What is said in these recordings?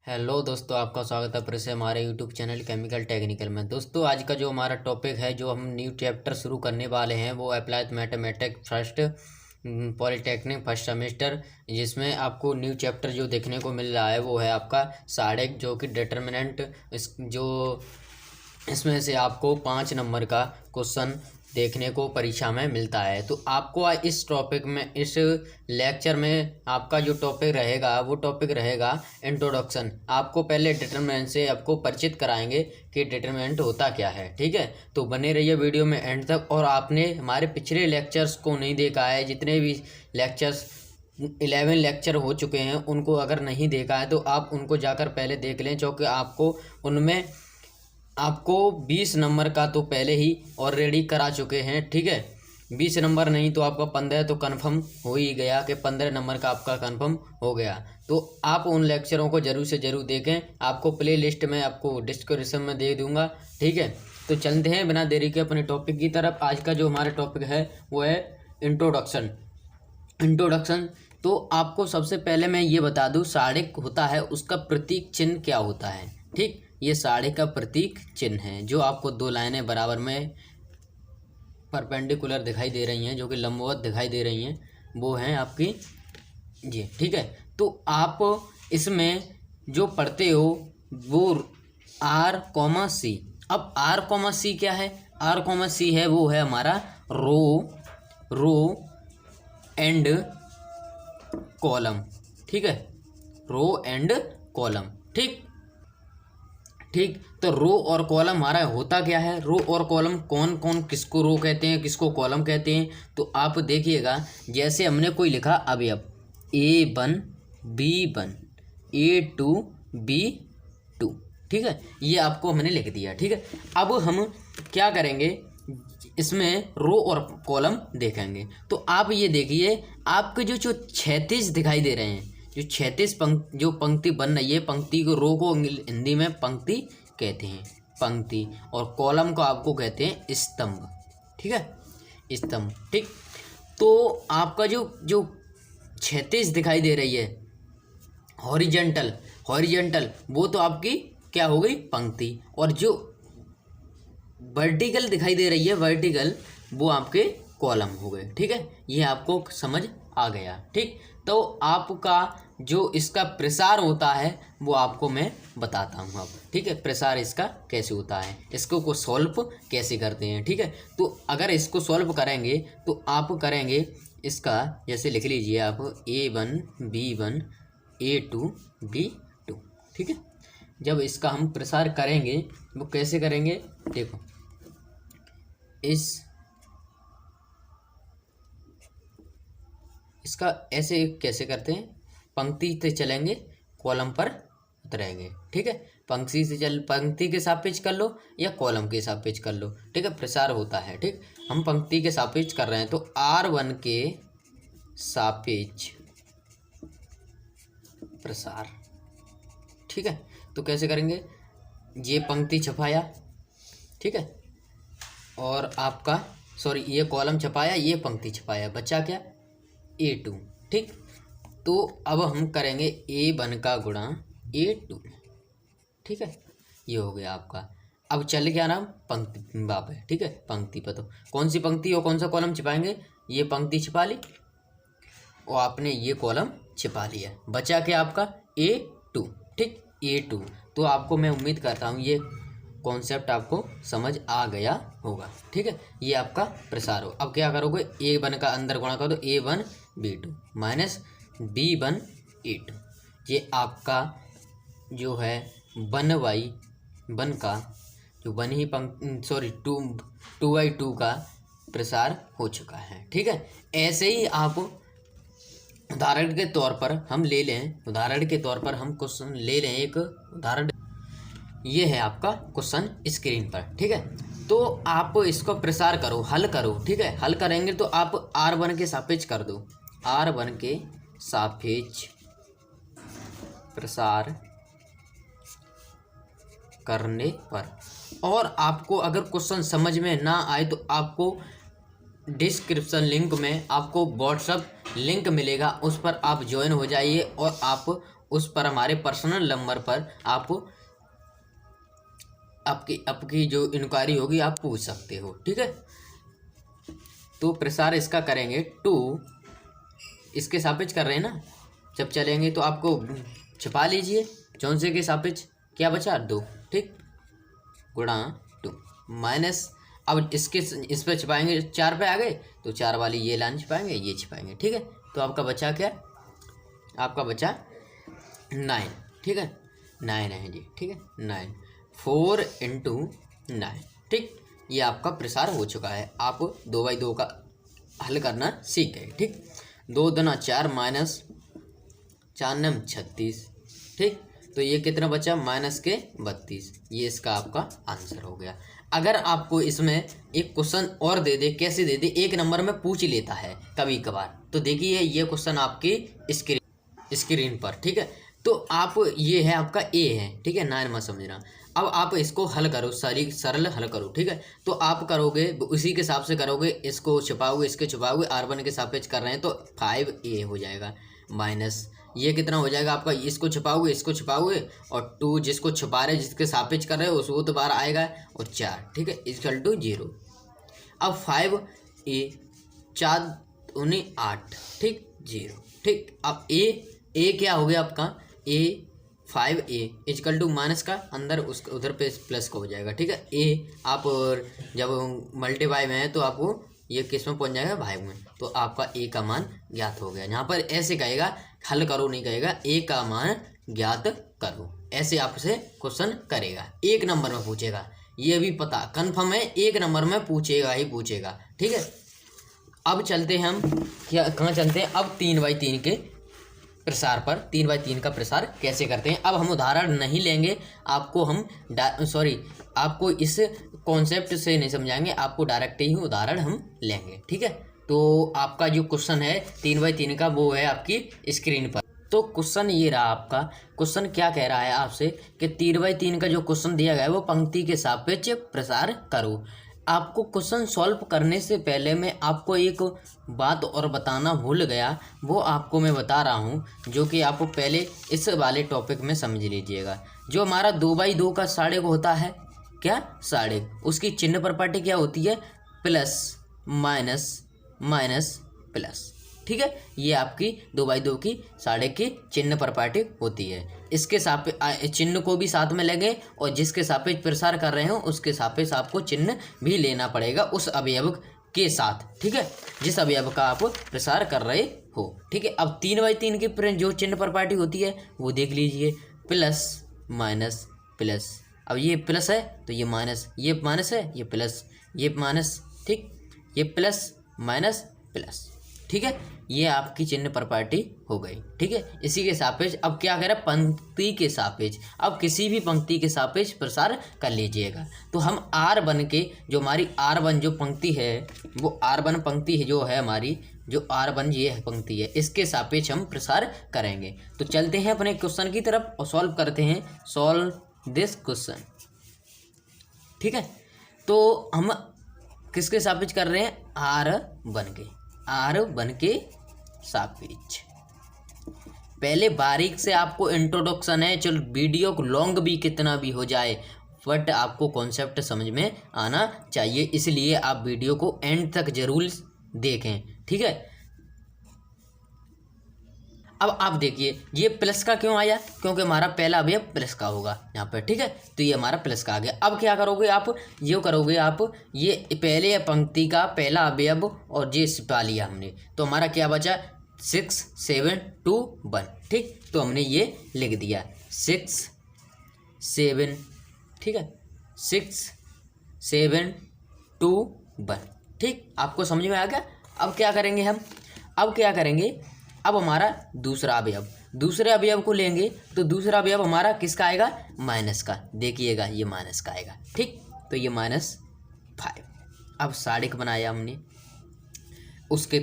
Hello दोस्तों, आपका स्वागत है फिर से हमारे यूट्यूब चैनल केमिकल टेक्निकल में। दोस्तों, आज का जो हमारा टॉपिक है, जो हम न्यू चैप्टर शुरू करने वाले हैं, वो applied mathematics first polytechnic first semester, जिसमें आपको न्यू चैप्टर जो देखने को मिल रहा है वो है आपका साडेक, जो कि डिटर्मिनेंट। इसमें से आपको 5 नंबर का क्वेश्चन देखने को परीक्षा में मिलता है। तो आपको इस टॉपिक में, इस लेक्चर में आपका जो टॉपिक रहेगा वो टॉपिक रहेगा इंट्रोडक्शन। आपको पहले डिटरमिनेंट से आपको परिचित कराएंगे कि डिटरमिनेंट होता क्या है। ठीक है, तो बने रहिए वीडियो में एंड तक। और आपने हमारे पिछले लेक्चर्स को नहीं देखा है, जितने भी लेक्चर्स 11 लेक्चर हो चुके हैं, उनको अगर नहीं देखा है तो आप उनको जाकर पहले देख लें, क्योंकि आपको उनमें 20 नंबर का तो पहले ही ऑलरेडी करा चुके हैं। ठीक है, 20 नंबर नहीं तो आपका 15 तो कंफर्म हो ही गया कि 15 नंबर का आपका कंफर्म हो गया। तो आप उन लेक्चरों को ज़रूर से ज़रूर देखें। आपको प्ले लिस्ट में आपको डिस्क्रिप्शन में दे दूंगा। ठीक है, तो चलते हैं बिना देरी के अपने टॉपिक की तरफ। आज का जो हमारा टॉपिक है वो है इंट्रोडक्शन। तो आपको सबसे पहले मैं ये बता दूँ, साड़िक होता है, उसका प्रतीक चिन्ह क्या होता है। ठीक, ये साड़े का प्रतीक चिन्ह है, जो आपको 2 लाइनें बराबर में परपेंडिकुलर दिखाई दे रही हैं, जो कि लंबवत दिखाई दे रही हैं, वो हैं आपकी ये। ठीक है, तो आप इसमें जो पढ़ते हो वो R, C। अब R, C क्या है? R, C है, वो है हमारा रो एंड कॉलम। ठीक है, रो एंड कॉलम। ठीक, तो रो और कॉलम हमारा होता क्या है? रो और कॉलम कौन कौन किसको रो कहते हैं, किसको कॉलम कहते हैं? तो आप देखिएगा, जैसे हमने कोई लिखा अवयव A1 B1 A2 B2। ठीक है, ये आपको हमने लिख दिया। ठीक है, अब हम क्या करेंगे, इसमें रो और कॉलम देखेंगे। तो आप ये देखिए, आपके जो 36 दिखाई दे रहे हैं, जो 36 जो पंक्ति बन रही है, पंक्ति को, रो को हिंदी में पंक्ति कहते हैं, पंक्ति, और कॉलम को आपको कहते हैं स्तंभ। ठीक है, स्तंभ। ठीक, तो आपका जो 36 दिखाई दे रही है हॉरिजेंटल, वो तो आपकी क्या हो गई? पंक्ति। और जो वर्टिकल दिखाई दे रही है, वर्टिकल, वो आपके कॉलम हो गए। ठीक है, ये आपको समझ आ गया। ठीक, तो आपका जो इसका प्रसार होता है वो आपको मैं बताता हूँ अब। ठीक है, प्रसार इसका कैसे होता है, इसको को सॉल्व कैसे करते हैं। ठीक है, तो अगर इसको सॉल्व करेंगे तो आप करेंगे इसका, जैसे लिख लीजिए आप A1 B1 A2 B2। ठीक है, जब इसका हम प्रसार करेंगे वो कैसे करेंगे, देखो, इसका ऐसे कैसे करते हैं, पंक्ति से चलेंगे, कॉलम पर उतरेंगे। ठीक है, पंक्ति के सापेक्ष कर लो या कॉलम के सापेक्ष कर लो। ठीक है, प्रसार होता है। ठीक, हम पंक्ति के सापेक्ष कर रहे हैं, तो R1 के सापेक्ष प्रसार। ठीक है, तो कैसे करेंगे, ये पंक्ति छपाया। ठीक है, और आपका ये कॉलम छपाया, ये पंक्ति छपाया, बचा क्या? A2। ठीक, तो अब हम करेंगे A1 का गुणा A2। ठीक है, ये हो गया आपका। अब चल क्या नाम, पंक्ति बाप है। ठीक है, पंक्ति पर तो कौन सी पंक्ति और कौन सा कॉलम छिपाएंगे, ये पंक्ति छिपा ली और आपने ये कॉलम छिपा लिया, बचा क्या आपका? A2। ठीक, A2। तो आपको मैं उम्मीद करता हूँ ये कॉन्सेप्ट आपको समझ आ गया होगा। ठीक है, ये आपका प्रसार हो। अब क्या करोगे, A1 का अंदर गुणा करो, तो A1 B2 minus B1 A2। ये आपका जो है 1/1 का जो 2/2 का प्रसार हो चुका है। ठीक है, ऐसे ही आप उदाहरण के तौर पर हम ले लें, क्वेश्चन ले लें, एक उदाहरण ये है आपका क्वेश्चन स्क्रीन पर। ठीक है, तो आप इसको प्रसार करो, हल करो। ठीक है, हल करेंगे तो आप R1 के सापेक्ष कर दो, R1 के सापेक्ष प्रसार करने पर। और आपको अगर क्वेश्चन समझ में ना आए तो आपको डिस्क्रिप्शन लिंक में आपको व्हाट्सएप लिंक मिलेगा, उस पर आप ज्वाइन हो जाइए और आप उस पर हमारे पर्सनल नंबर पर आप आपकी जो इंक्वायरी होगी आप पूछ सकते हो। ठीक है, तो प्रसार इसका करेंगे 2, इसके सापेक्ष कर रहे हैं ना, जब चलेंगे तो आपको छिपा लीजिए, चौंसे के सापेक्ष क्या बचा 2, ठीक, गुणा 2 माइनस, अब इसके इस पर छिपाएंगे 4 पे आ गए तो 4 वाली ये लाइन छिपाएंगे, ये छिपाएंगे। ठीक है, तो आपका बचा क्या, आपका बचा 9। ठीक है, 9 है जी। ठीक है, 9, 4 × 9। ठीक, ये आपका प्रसार हो चुका है। आप 2/2 का हल करना सीख गए। ठीक, 2 दूना 4 माइनस 4 नम 36। ठीक, तो ये कितना बचा माइनस के 32। ये इसका आपका आंसर हो गया। अगर आपको इसमें एक क्वेश्चन और दे दे, कैसे दे दे, 1 नंबर में पूछ लेता है कभी कभार, तो देखिए ये क्वेश्चन आपकी स्क्रीन पर। ठीक है, तो आप ये है आपका ए है। ठीक है, 9 मत समझना। अब आप इसको हल करो, सरल हल करो। ठीक है, तो आप करोगे उसी के हिसाब से करोगे, इसको छुपाओगे, इसके छुपाओगे, R1 के सापेक्ष कर रहे हैं तो 5a हो जाएगा माइनस ये कितना हो जाएगा आपका, इसको छुपाओगे, इसको छुपाओगे, और 2 जिसको छुपा रहे जिसके सापेक्ष कर रहे हो उसको तो बाहर आएगा, और 4। ठीक है, इक्वल टू 0। अब 5a 4 19 8। ठीक, 0। ठीक, अब a क्या हो गया आपका, a 5a equal to minus का अंदर उस उधर पे प्लस का हो जाएगा। ठीक है, a आप जब मल्टीप्लाई में है तो आपको ये किस में पहुंच जाएगा, भाग में, तो आपका a का मान ज्ञात हो गया। यहाँ पर ऐसे कहेगा, हल करो नहीं कहेगा, a का मान ज्ञात करो, ऐसे आपसे क्वेश्चन करेगा। 1 नंबर में पूछेगा, ये भी पता कन्फर्म है, 1 नंबर में पूछेगा ही पूछेगा। ठीक है, अब चलते हैं हम क्या, कहाँ चलते हैं, अब 3/3 के प्रसार पर। 3/3 का प्रसार कैसे करते हैं, अब हम उदाहरण नहीं लेंगे, आपको हम आपको इस कॉन्सेप्ट से नहीं समझाएंगे, आपको डायरेक्ट ही उदाहरण हम लेंगे। ठीक है, तो आपका जो क्वेश्चन है 3/3 का वो है आपकी स्क्रीन पर। तो क्वेश्चन ये रहा आपका, क्वेश्चन क्या कह रहा है आपसे कि 3/3 का जो क्वेश्चन दिया गया है वो पंक्ति के सापेक्ष प्रसार करो। आपको क्वेश्चन सॉल्व करने से पहले मैं आपको एक बात और बताना भूल गया, वो आपको मैं बता रहा हूँ, जो कि आपको पहले इस वाले टॉपिक में समझ लीजिएगा। जो हमारा 2/2 का साढ़े को होता है क्या, साढ़े, उसकी चिन्ह प्रॉपर्टी क्या होती है, प्लस माइनस माइनस प्लस। ठीक है, ये आपकी 2/2 की साढ़े की चिन्ह प्रॉपर्टी होती है। इसके सापेक्ष चिन्ह को भी साथ में लेंगे, और जिसके सापेक्ष प्रसार कर रहे हो उसके सापेक्ष आपको चिन्ह भी लेना पड़ेगा उस अवयव के साथ। ठीक है, जिस अवयव का आप प्रसार कर रहे हो। ठीक है, अब 3/3 की जो चिन्ह प्रॉपर्टी होती है वो देख लीजिए, प्लस माइनस प्लस। अब ये प्लस है तो ये माइनस, ये माइनस है ये प्लस, ये माइनस, ठीक, ये प्लस माइनस प्लस। ठीक है, ये आपकी चिन्ह प्रॉपर्टी हो गई। ठीक है, इसी के सापेक्ष अब क्या करें, पंक्ति के सापेक्ष, अब किसी भी पंक्ति के सापेक्ष प्रसार कर लीजिएगा। तो हम R1 के, जो हमारी R1 जो पंक्ति है वो R1 पंक्ति है, जो है हमारी जो R1 ये पंक्ति है, इसके सापेक्ष हम प्रसार करेंगे। तो चलते हैं अपने क्वेश्चन की तरफ और सॉल्व करते हैं, सॉल्व दिस क्वेश्चन। ठीक है, तो हम किसके सापेक्ष कर रहे हैं, R1 के सापेक्ष। पहले बारीक से आपको इंट्रोडक्शन है, चलो वीडियो को लॉन्ग भी कितना भी हो जाए, बट आपको कॉन्सेप्ट समझ में आना चाहिए, इसलिए आप वीडियो को एंड तक जरूर देखें। ठीक है, अब आप देखिए ये प्लस का क्यों आया, क्योंकि हमारा पहला अवयव प्लस का होगा यहाँ पर। ठीक है, तो ये हमारा प्लस का आ गया। अब क्या करोगे आप, ये करोगे आप, ये पहले पंक्ति का पहला अवयव और ये छिपा लिया हमने, तो हमारा क्या बचा, 6 7 2 1। ठीक, तो हमने ये लिख दिया 6 7। ठीक है, 6 7 2 1। ठीक, आपको समझ में आ गया। अब क्या करेंगे हम, अब क्या करेंगे, अब हमारा दूसरा अवयव, दूसरे अवयव को लेंगे, तो दूसरा अवयव हमारा किसका आएगा, माइनस का। देखिएगा ये माइनस का आएगा। ठीक, तो ये -5। अब साढ़े बनाया हमने, उसके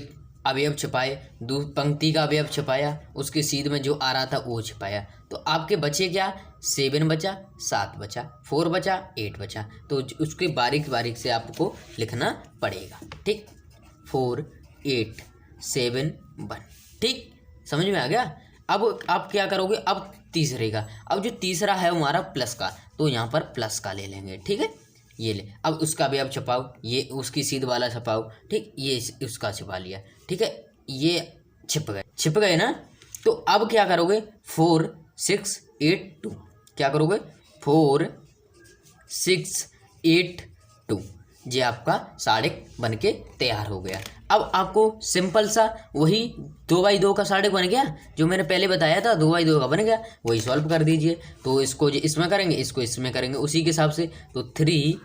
अवयव छिपाए, पंक्ति का अवयव छिपाया, उसके सीध में जो आ रहा था वो छिपाया, तो आपके बचे क्या, 7 बचा, 7 बचा, 4 बचा, 8 बचा। तो उसके बारीक बारीक से आपको लिखना पड़ेगा। ठीक, 4 8 7 1। ठीक, समझ में आ गया। अब आप क्या करोगे, अब तीसरे का, अब जो तीसरा है हमारा प्लस का, तो यहाँ पर प्लस का ले लेंगे। ठीक है, ये ले, अब उसका भी अब छपाओ, ये उसकी सीध वाला छपाओ। ठीक, ये उसका छपा लिया। ठीक है, ये छिप गए ना। तो अब क्या करोगे, 4 6 8 2, क्या करोगे 4 6 8 2, ये आपका साड़िक बन के तैयार हो गया। अब आपको सिंपल सा वही 2x2 का साड़िक बन गया, जो मैंने पहले बताया था 2x2 का बन गया, वही सॉल्व कर दीजिए। तो इसको इसमें करेंगे, इसको इसमें करेंगे, उसी के हिसाब से। तो 3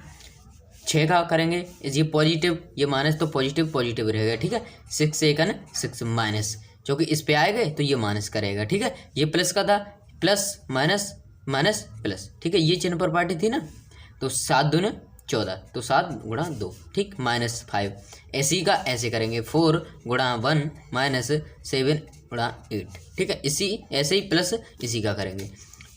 6 का करेंगे, ये पॉजिटिव, ये माइनस, तो पॉजिटिव पॉजिटिव रहेगा। ठीक है, 6 1 6 माइनस, क्योंकि इस पे आएगा तो ये माइनस करेगा। ठीक है, ये प्लस का था, प्लस माइनस माइनस प्लस। ठीक है, ये चिन्ह पर पार्टी थी ना, तो 7 दूने 14, तो 7 गुणा 2। ठीक, -5। ऐसी का ऐसे करेंगे, 4 गुणा 1 माइनस 7 गुणा 8। ठीक है, इसी ऐसे ही प्लस इसी का करेंगे,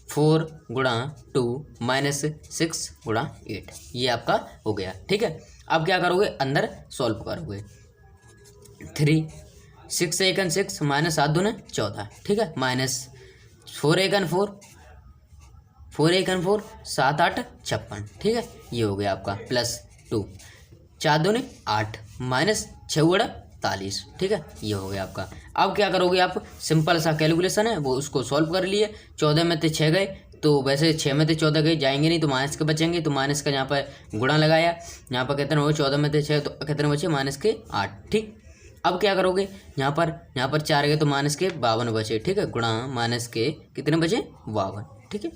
4 गुणा 2 माइनस 6 गुणा 8, ये आपका हो गया। ठीक है, अब क्या करोगे, अंदर सॉल्व करोगे। 3 6 1 6 माइनस 7 दूने 14। ठीक है, माइनस 4 1 4 4 1 4 7 8 56। ठीक है, ये हो गया आपका, प्लस 2 4 दूने 8 माइनस 6 गुणा 43। ठीक है, ये हो गया आपका। अब क्या करोगे आप, सिंपल सा कैलकुलेशन है वो, उसको सॉल्व कर लिए। 14 में से 6 गए, तो वैसे 6 में से 14 गए जाएंगे नहीं, तो माइनस के बचेंगे, तो माइनस का यहाँ पर गुणा लगाया, यहाँ पर कितने हो, 14 में से 6, तो कितने बचे, माइनस के 8। ठीक, अब क्या करोगे, यहाँ पर 4 गए, तो माइनस के 52 बचे। ठीक है, गुणा माइनस के कितने बचे, 52। ठीक है,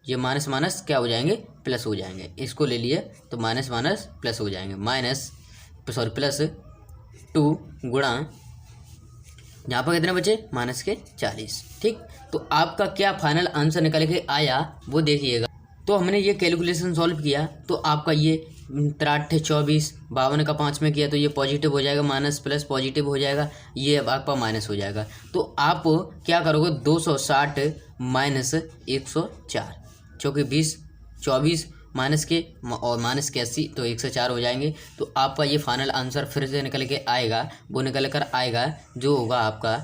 ये माइनस माइनस क्या हो जाएंगे, प्लस हो जाएंगे, इसको ले लिए तो माइनस माइनस प्लस हो जाएंगे, प्लस 2 गुणा यहाँ पर कितने बचे, माइनस के 40। ठीक, तो आपका क्या फाइनल आंसर निकल के आया वो देखिएगा। तो हमने ये कैलकुलेशन सॉल्व किया, तो आपका ये 63 24 52 का 5 में किया, तो ये पॉजिटिव हो जाएगा, माइनस प्लस पॉजिटिव हो जाएगा, ये अब आपका माइनस हो जाएगा। तो आप क्या करोगे, 260 माइनस 104, क्योंकि 20 24 माइनस के और माइनस के 80, तो 104 हो जाएंगे। तो आपका ये फाइनल आंसर फिर से निकल के आएगा, वो निकल कर आएगा जो होगा आपका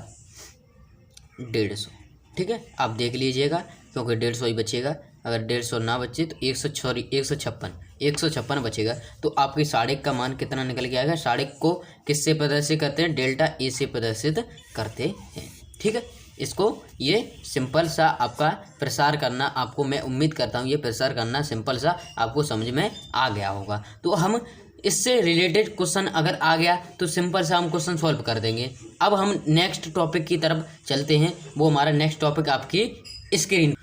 150। ठीक है, आप देख लीजिएगा, क्योंकि 150 ही बचेगा। अगर 150 ना बचे तो 156 बचेगा। तो आपके साड़िक का मान कितना निकल के आएगा, साड़िक को किससे प्रदर्शित करते हैं, डेल्टा ए से प्रदर्शित करते हैं। ठीक है, इसको ये सिंपल सा आपका प्रसार करना, आपको मैं उम्मीद करता हूँ ये प्रसार करना सिंपल सा आपको समझ में आ गया होगा। तो हम इससे रिलेटेड क्वेश्चन अगर आ गया तो सिंपल सा हम क्वेश्चन सॉल्व कर देंगे। अब हम नेक्स्ट टॉपिक की तरफ चलते हैं, वो हमारा नेक्स्ट टॉपिक आपकी स्क्रीन।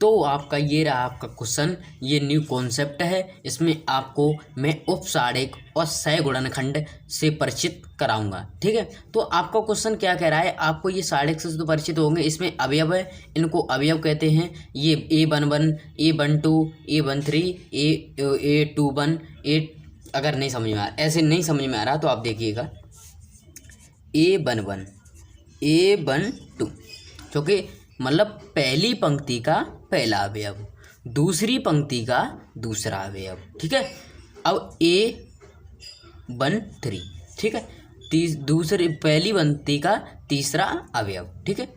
तो आपका ये रहा आपका क्वेश्चन, ये न्यू कॉन्सेप्ट है, इसमें आपको मैं उपसाड़िक और सह गुणनखंड से परिचित कराऊंगा। ठीक है, तो आपका क्वेश्चन क्या कह रहा है, आपको ये साड़िक से तो परिचित होंगे, इसमें अवयव है, इनको अवयव कहते हैं। ये A11 A12 A13 A21 A, अगर नहीं समझ में आ रहा, ऐसे नहीं समझ में आ रहा तो आप देखिएगा A11 A12, क्योंकि मतलब पहली पंक्ति का पहला अवयव, दूसरी पंक्ति का दूसरा अवयव। ठीक है, अब A13, ठीक है, दूसरी पहली पंक्ति का तीसरा अवयव। ठीक है,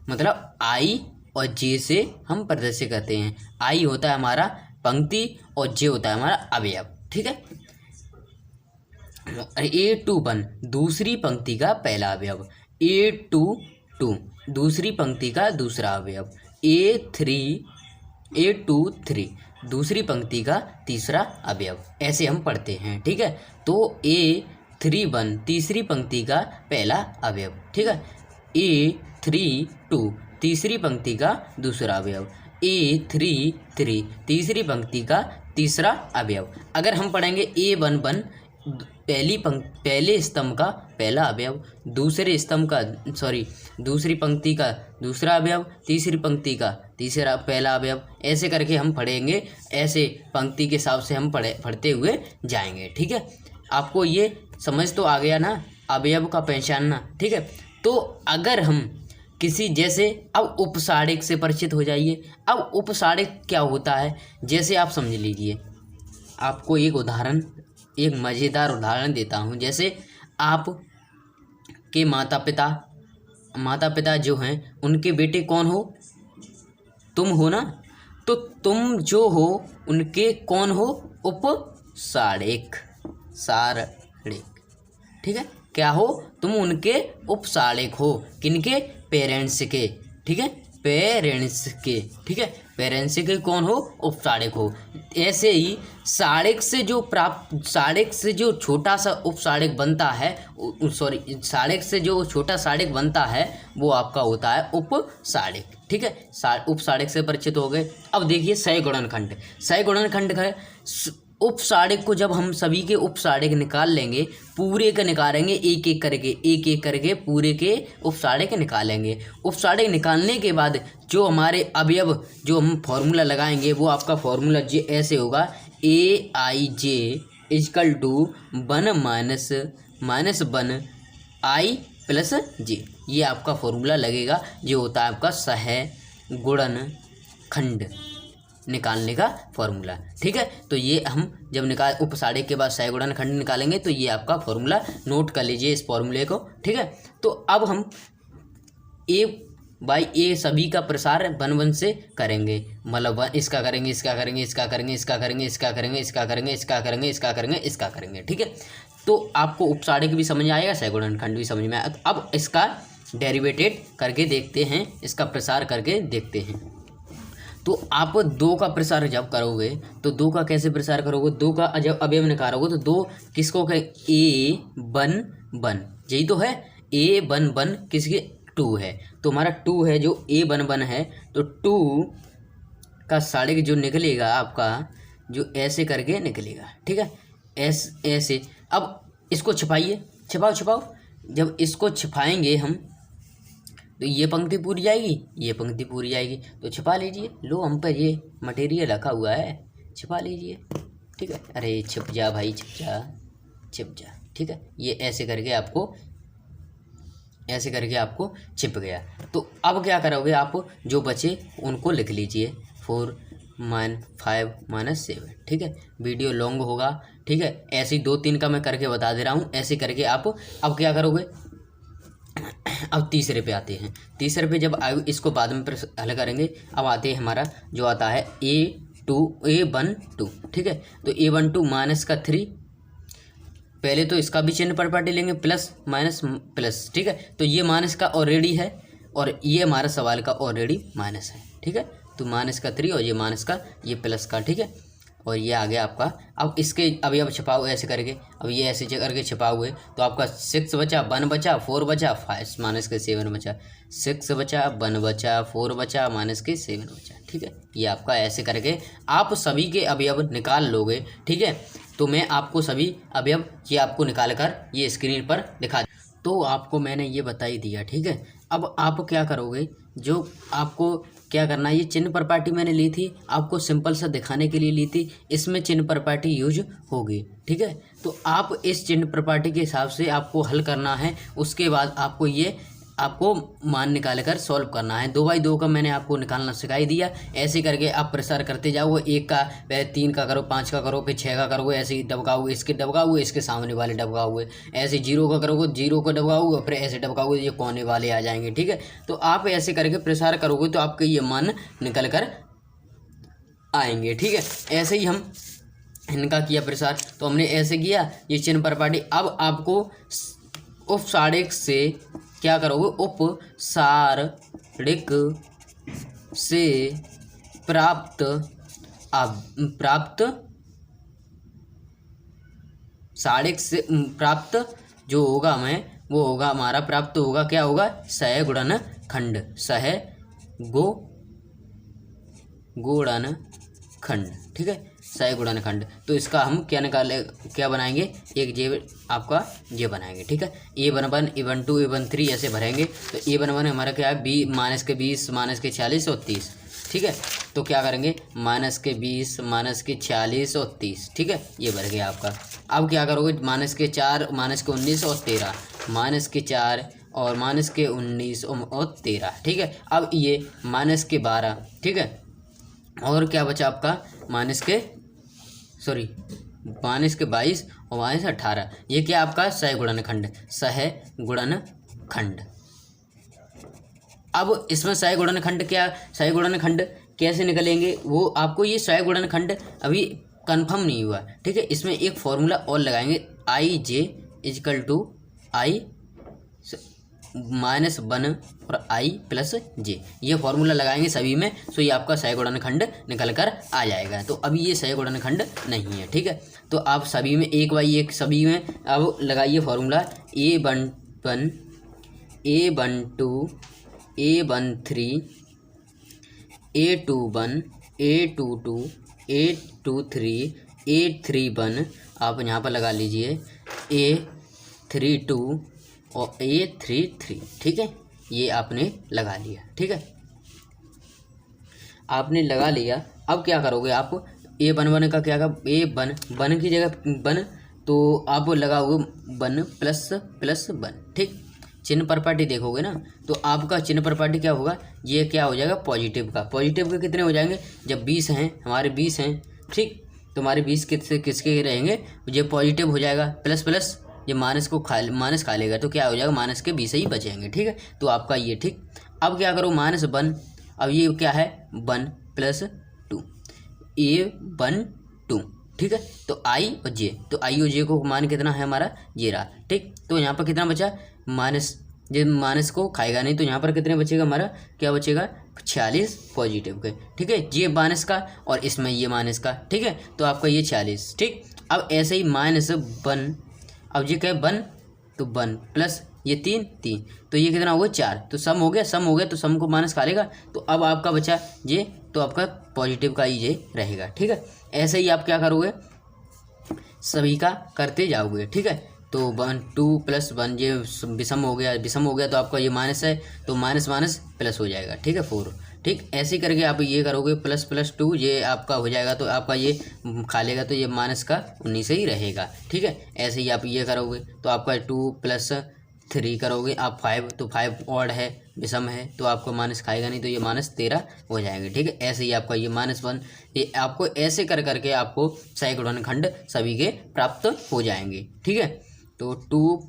मतलब I और J से हम प्रदर्शित करते हैं। I होता है हमारा पंक्ति और J होता है हमारा अवयव। ठीक है, A21 दूसरी पंक्ति का पहला अवयव, A22 दूसरी पंक्ति का दूसरा अवयव, A23 दूसरी पंक्ति का तीसरा अवयव, ऐसे हम पढ़ते हैं। ठीक है, तो A31 तीसरी पंक्ति का पहला अवयव। ठीक है, A32 तीसरी पंक्ति का दूसरा अवयव, A33 तीसरी पंक्ति का तीसरा अवयव। अगर हम पढ़ेंगे A11 पहले स्तंभ का पहला अवयव, दूसरी पंक्ति का दूसरा अवयव, तीसरी पंक्ति का तीसरा पहला अवयव, ऐसे करके हम पढ़ेंगे, ऐसे पंक्ति के हिसाब से हम पढ़ते हुए जाएंगे। ठीक है, आपको ये समझ तो आ गया ना, अवयव का पहचानना। ठीक है, तो अगर हम किसी जैसे, अब उपसाड़िक से परिचित हो जाइए। अब उपसाड़िक क्या होता है, जैसे आप समझ लीजिए, आपको एक मज़ेदार उदाहरण देता हूँ। जैसे आप के माता पिता माता पिता जो हैं उनके बेटे कौन हो? तुम हो ना। तो तुम जो हो उनके कौन हो? उपसाड़ेक, साड़ेक। ठीक है, क्या हो? तुम उनके उपसाड़ेक हो। किनके? पेरेंट्स के। ठीक है, पेरेंट्स के। ठीक है, पेरेंट्स के कौन हो? उपसाड़ेक हो। ऐसे ही साड़ेक से जो प्राप्त, साड़ेक से जो छोटा सा उपसाड़ेक बनता है, सॉरी, साड़ेक से जो छोटा साड़ेक बनता है वो आपका होता है उपसाड़ेक। ठीक है, उपसाड़ेक से परिचित हो गए। अब देखिए सह गुणनखंड। सह गुणनखंड है उपसाड़ेक को जब हम सभी के उपसाड़ेक निकाल लेंगे, पूरे का निकालेंगे एक एक करके पूरे के उपसाड़ेक निकालेंगे। उपसाड़ेक निकालने के बाद जो हमारे अवयव जो हम फॉर्मूला लगाएंगे वो आपका फॉर्मूला जे ऐसे होगा, AIJ is equal to 1 minus 1 I plus J। ये आपका फॉर्मूला लगेगा, जो होता है आपका सह गुणनखंड निकालने का फॉर्मूला। ठीक है, तो ये हम जब उपसाड़ेक के बाद सह गुणनखंड निकालेंगे तो ये आपका फॉर्मूला नोट कर लीजिए इस फॉर्मूले को। ठीक है, तो अब हम A/A सभी का प्रसार 1 से करेंगे, मतलब इसका करेंगे, इसका करेंगे, इसका करेंगे, इसका करेंगे, इसका करेंगे, इसका करेंगे, इसका करेंगे, इसका करेंगे, इसका करेंगे। ठीक है, तो आपको उपसाड़ेक भी समझ में आएगा, सह गुणनखंड भी समझ में आएगा। तो अब इसका डेरिवेटेड करके देखते हैं, इसका प्रसार करके देखते हैं। तो आप 2 का प्रसार जब करोगे तो 2 का कैसे प्रसार करोगे? 2 का जब अवयव निकालोगे तो 2 किसको कहे? A1 यही तो है। A1 किसके? 2 है। तो हमारा 2 है जो A1 है, तो 2 का साड़ेक जो निकलेगा आपका, जो ऐसे करके निकलेगा। ठीक है, ऐसे। अब इसको छिपाइए, छिपाओ। जब इसको छिपाएंगे हम तो ये पंक्ति पूरी जाएगी, ये पंक्ति पूरी जाएगी। तो छिपा लीजिए, लो हम पर ये मटेरियल रखा हुआ है, छिपा लीजिए। ठीक है, अरे छिप जा भाई, छिप जा। ठीक है, ये ऐसे करके आपको छिप गया। तो अब क्या करोगे आप? जो बचे उनको लिख लीजिए, 4 5 -7। ठीक है, वीडियो लॉन्ग होगा। ठीक है, ऐसे ही 2-3 का मैं करके बता दे रहा हूँ। ऐसे करके आप अब क्या करोगे? अब तीसरे पे आते हैं। तीसरे पे जब इसको बाद में हल करेंगे। अब आते हैं हमारा जो आता है A12। ठीक है, तो A12 -3। पहले तो इसका भी चिन्ह प्रॉपर्टी लेंगे, प्लस माइनस प्लस। ठीक है, तो ये माइनस का ऑलरेडी है और ये हमारा सवाल का ऑलरेडी माइनस है। ठीक है, तो -3 और ये माइनस का, ये प्लस का। ठीक है, और ये आ गया आपका। अब इसके अवयव छिपाओ ऐसे करके। अब ये ऐसे करके छिपाओगे तो आपका 6 बचा, 1 बचा, 4 बचा, 5 -7 बचा, 6 बचा, 1 बचा, 4 बचा, -7 बचा। ठीक है, ये आपका ऐसे करके आप सभी के अवयव निकाल लोगे। ठीक है, तो मैं आपको सभी अवयव ये आपको निकाल कर ये स्क्रीन पर दिखा, तो आपको मैंने ये बता ही दिया। ठीक है, अब आप क्या करोगे? जो आपको क्या करना है, ये चिन्ह प्रॉपर्टी मैंने ली थी, आपको सिंपल सा दिखाने के लिए ली थी, इसमें चिन्ह प्रॉपर्टी यूज होगी। ठीक है, तो आप इस चिन्ह प्रॉपर्टी के हिसाब से आपको हल करना है। उसके बाद आपको ये मान निकाल कर सॉल्व करना है। 2/2 का मैंने आपको निकालना सिखाई दिया। ऐसे करके आप प्रसार करते जाओगे। 1 का पहले 3 का करो, 5 का करो, फिर 6 का करोगे, ऐसे ही दबकाओगे, इसके दबकाओगे, इसके सामने वाले दबकाओगे, ऐसे 0 का करोगे, 0 को दबकाओगे, फिर ऐसे दबकाओगे, ये कोने वाले आ जाएंगे। ठीक है, तो आप ऐसे करके प्रसार करोगे तो आपके ये मान निकल कर आएंगे। ठीक है, ऐसे ही हम इनका किया प्रसार, तो हमने ऐसे किया ये चिन्ह प्रॉपर्टी। अब आपको उपसाड़ेक से क्या करोगे? उपसाड़ेक से प्राप्त साड़ेक से प्राप्त जो होगा वो होगा हमारा, प्राप्त होगा, क्या होगा? सह गुणनखंड, सह गुणनखंड। ठीक है, सह गुणनखंड। तो इसका हम क्या बनाएंगे? एक जे आपका ये बनाएंगे। ठीक है, A11 A12 A13 ऐसे भरेंगे। तो A11 हमारा क्या है? -20 -40 और 30। ठीक है, तो क्या करेंगे? -20 -40 और 30। ठीक है, ये भर गया आपका। अब क्या करोगे? -4 -19 और 13, -4 और -19 और 13। ठीक है, अब ये -12। ठीक है, और क्या बचा आपका? -22 और -18। ये क्या आपका? सह गुणनखंड, सह गुणनखंड। अब इसमें सहायक गुणनखंड क्या, सहायक गुणनखंड कैसे निकलेंगे वो आपको, ये सहायक गुणनखंड अभी कंफर्म नहीं हुआ, ठीक है। इसमें एक फॉर्मूला और लगाएंगे, आई जे इजकल टू आई माइनस 1 और आई प्लस जे, ये फॉर्मूला लगाएंगे सभी में, सो ये आपका सहायक गुणनखंड निकल कर आ जाएगा। तो अभी ये सहायक गुणनखंड नहीं है, ठीक है। तो आप सभी में एक बाई एक सभी में अब लगाइए formula, A11 A12 A13 A21 A22 A23 A31, आप यहाँ पर लगा लीजिए A32 और A33, ठीक है। ये आपने लगा लिया, ठीक है, आपने लगा लिया। अब क्या करोगे आप, A11 का क्या का A1 की जगह 1, तो आप लगाओगे 1 प्लस 1, ठीक। चिन्ह प्रॉपर्टी देखोगे ना, तो आपका चिन्ह प्रॉपर्टी क्या होगा, ये क्या हो जाएगा पॉजिटिव का। पॉजिटिव के कितने हो जाएंगे, जब 20 हैं, हमारे 20 हैं, ठीक, तो हमारे 20 किसके रहेंगे, ये पॉजिटिव हो जाएगा, प्लस ये माइनस खा लेगा, तो क्या हो जाएगा, माइनस के 20 ही बचेंगे, ठीक है। तो आपका ये ठीक। अब क्या करो, -1, अब ये क्या है 1 प्लस 2 A12, ठीक है। तो आई और जे, तो आई और जे को मान कितना है हमारा, ये रहा, ठीक। तो यहाँ पर कितना बचा, माइनस, जो माइनस को खाएगा नहीं, तो यहाँ पर कितने बचेगा हमारा, क्या बचेगा 46 पॉजिटिव के, ठीक है। ये माइनस का और इसमें ये माइनस का, ठीक है। तो आपका ये 46, ठीक। अब ऐसे ही -1, अब ये क्या है 1, तो 1 प्लस ये 3, तो ये कितना हो गया 4, तो सम हो गया, तो सम को माइनस खा लेगा, तो अब आपका बचा ये, तो आपका पॉजिटिव का ही ये रहेगा, ठीक है। ऐसे ही आप क्या करोगे, सभी का करते जाओगे, ठीक है। तो 1 2 + 1 ये विषम हो गया, तो आपका ये माइनस है, तो माइनस प्लस हो जाएगा, ठीक है 4, ठीक। ऐसे ही करके आप ये करोगे, ++2 ये आपका हो जाएगा, तो आपका ये खा लेगा, तो ये माइनस का 19 ही रहेगा, ठीक है। ऐसे ही आप ये करोगे, तो आपका 2 + 3 करोगे आप 5, तो 5 ऑड है, विषम है, तो आपको माइनस खाएगा नहीं, तो ये -13 हो जाएंगे, ठीक है। ऐसे ही आपका ये -1, ये आपको ऐसे कर करके आपको सहायक गुणनखंड सभी के प्राप्त हो जाएंगे, ठीक है। तो 2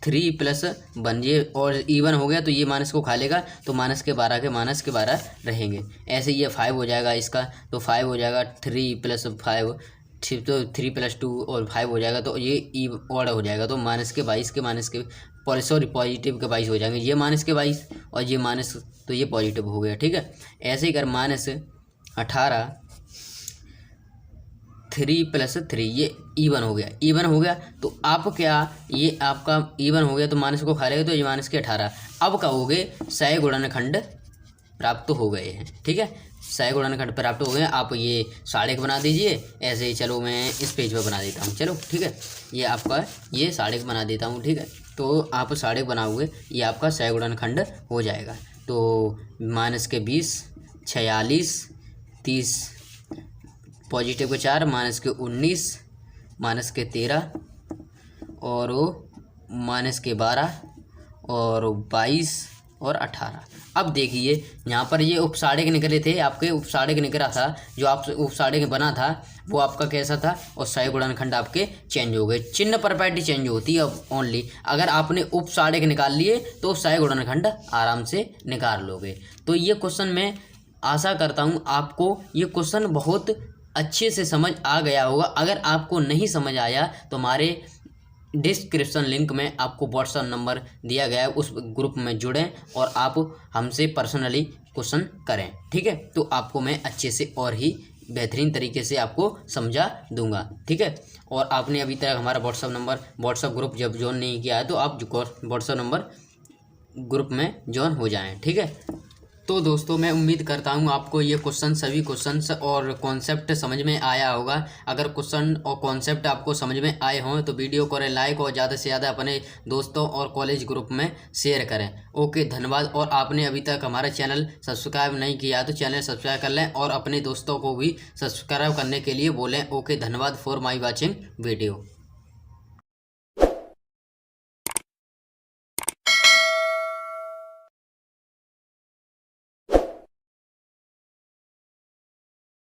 3 + 1 ये और इवन हो गया, तो ये माइनस को खा लेगा, तो -12 के -12 रहेंगे। ऐसे ये 5 हो जाएगा इसका, तो 5 हो जाएगा 3 + 5, तो 3 + 2 और 5 हो जाएगा, तो ये ऑड हो जाएगा, तो -22 के पॉजिटिव के 22 हो जाएंगे, ये -22 और ये माइनस, तो ये पॉजिटिव हो गया, ठीक है। ऐसे ही कर -18 3 + 3 ये इवन हो गया, तो आप क्या, ये आपका इवन हो गया, तो माइनस को खा लेगा, तो ये -18। अब कहोगे सहायक गुणनखंड प्राप्त हो गए हैं, ठीक है। सहायक गुणनखंड प्राप्त हो गए, आप ये साढ़ेक बना दीजिए। ऐसे ही चलो मैं इस पेज पर बना देता हूँ, चलो ठीक है। ये आपका ये साढ़ेक बना देता हूँ, ठीक है। तो आप साढ़ेक बनाओगे, ये आपका सहायक गुणनखंड हो जाएगा। तो -20 46 30 पॉजिटिव के 4 -19 -13 और -12 और 22 और 18। अब देखिए यहाँ पर ये उपसाड़क निकले थे, आपके उपसाड़क निकला था, जो आप उपसाड़क बना था वो आपका कैसा था, और सहायक गुणनखंड आपके चेंज हो गए। चिन्ह प्रॉपर्टी चेंज होती है अब ओनली, अगर आपने उपसाड़क निकाल लिए तो सहायक गुणनखंड आराम से निकाल लोगे। तो ये क्वेश्चन मैं आशा करता हूँ आपको ये क्वेश्चन बहुत अच्छे से समझ आ गया होगा। अगर आपको नहीं समझ आया तो हमारे डिस्क्रिप्शन लिंक में आपको व्हाट्सएप नंबर दिया गया है, उस ग्रुप में जुड़ें और आप हमसे पर्सनली क्वेश्चन करें, ठीक है। तो आपको मैं अच्छे से और ही बेहतरीन तरीके से आपको समझा दूंगा, ठीक है। और आपने अभी तक हमारा व्हाट्सएप ग्रुप जब ज्वाइन नहीं किया है तो आप व्हाट्सएप नंबर ग्रुप में ज्वाइन हो जाएं, ठीक है। तो दोस्तों मैं उम्मीद करता हूँ आपको ये सभी क्वेश्चंस और कॉन्सेप्ट समझ में आया होगा। अगर क्वेश्चन और कॉन्सेप्ट आपको समझ में आए हों तो वीडियो को करें लाइक और ज़्यादा से ज़्यादा अपने दोस्तों और कॉलेज ग्रुप में शेयर करें। ओके, धन्यवाद। और आपने अभी तक हमारा चैनल सब्सक्राइब नहीं किया तो चैनल सब्सक्राइब कर लें और अपने दोस्तों को भी सब्सक्राइब करने के लिए बोलें। ओके, धन्यवाद फॉर माई वॉचिंग वीडियो।